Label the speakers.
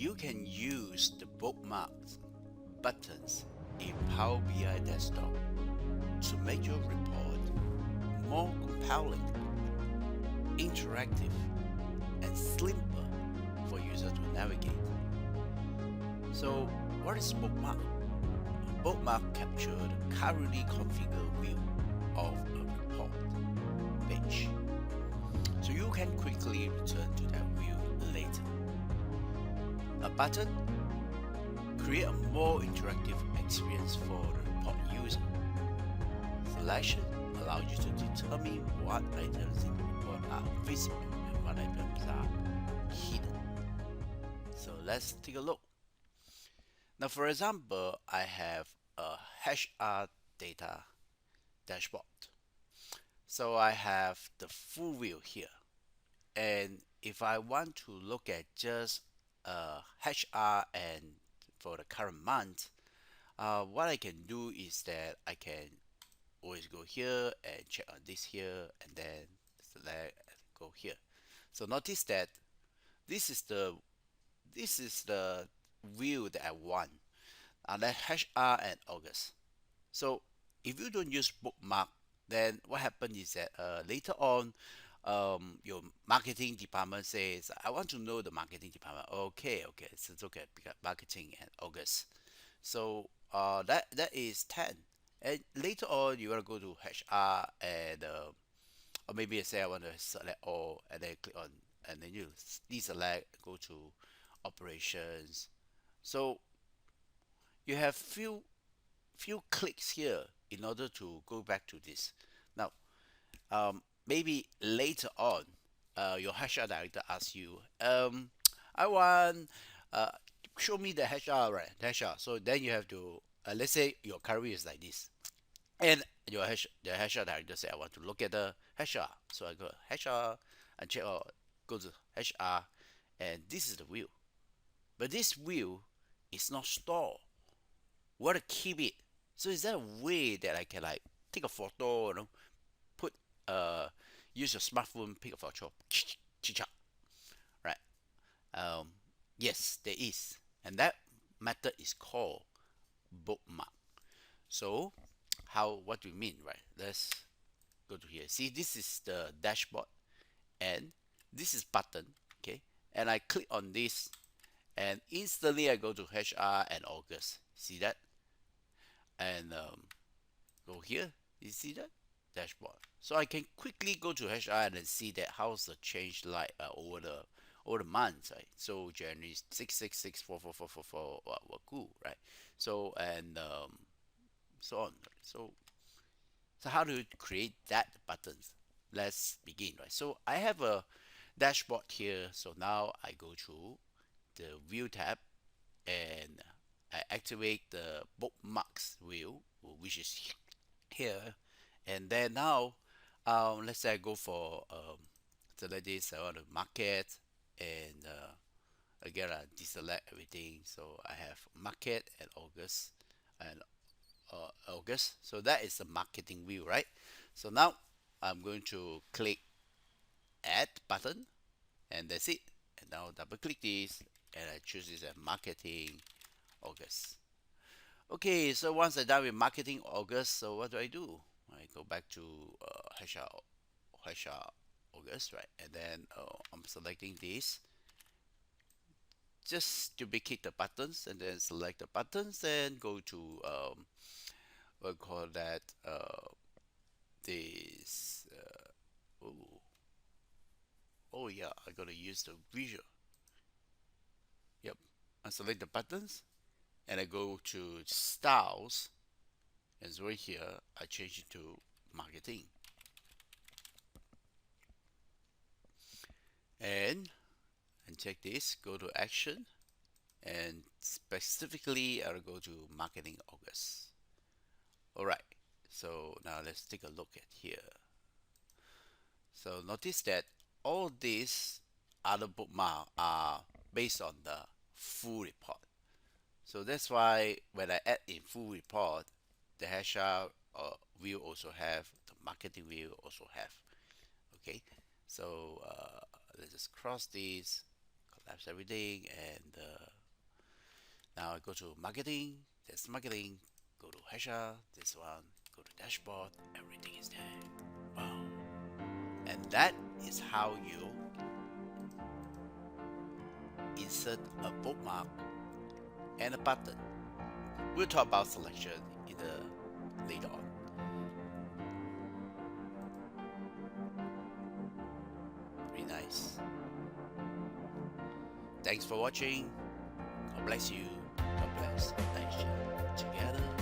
Speaker 1: you can use the bookmarks buttons in Power BI Desktop to make your report more compelling, interactive, and simpler for users to navigate. So, what is bookmark? A bookmark captures the currently configured view of a report page, so you can quickly return to that view later. A button create a more interactive experience for the report user. Selection allows you to determine what items in the report are visible and what items are hidden. So let's take a look. Now, for example, I have a HR data dashboard. So I have the full view here. And if I want to look at just HR and for the current month, what I can do is that I can always go here and check on this here and then select and go here. So notice that this is the view that I want, and then HR and August. So if you don't use bookmark, then what happens is that later on, your marketing department says, I want to know the marketing department. Okay, okay, so it's okay, because marketing and August. So that is 10. And later on, you want to go to HR and or maybe I say I want to select all and then click on and then you deselect, go to operations. So you have few clicks here in order to go back to this. Now, maybe later on, your HR director asks you, I want show me the HR, right? HR. So then you have to let's say your career is like this, and the HR director say I want to look at the HR. So I go HR and check out, go to HR, and this is the view. But this view is not stored. Want to keep it. So is there a way that I can like take a photo, put use your smartphone, pick a photo, right? Um, yes, there is, and that method is called bookmark. So, what do you mean, right? Let's go to here. See, this is the dashboard, and this is button, okay? And I click on this, and instantly I go to HR and August. See that? And go here. You see that dashboard? So I can quickly go to HR and then see that how's the change like over the months, right? So January 6664444 were cool, right? So and so on. So how do you create that buttons? Let's begin, right? So I have a dashboard here. So now I go to the view tab and I activate the bookmarks view, which is here. And then now, let's say I go for select this. I want to market, and again I deselect everything. So I have market and and August. So that is the marketing view, right? So now I'm going to click add button, and that's it. And now double click this, and I choose this as marketing August. Okay, so once I'm done with marketing August, so what do? I go back to HR August, right? And then I'm selecting this. Just duplicate the buttons and then select the buttons and go to we'll call that this. Oh, oh yeah, I gotta use the visual. Yep, I select the buttons and I go to styles, and so right here I change it to marketing, and check this, go to action, and specifically I'll go to marketing August. All right, so now let's take a look at here. So notice that all these other bookmark are based on the full report. So that's why when I add in full report, the HR view also have, the marketing view also have. Okay, so let's just cross this, That's everything. And now I go to marketing. That's marketing. Go to HR. This one. Go to dashboard. Everything is there. Wow. And that is how you insert a bookmark and a button. We'll talk about selection in the later on. Very nice. Thanks for watching. God bless you. God bless Asia. Together.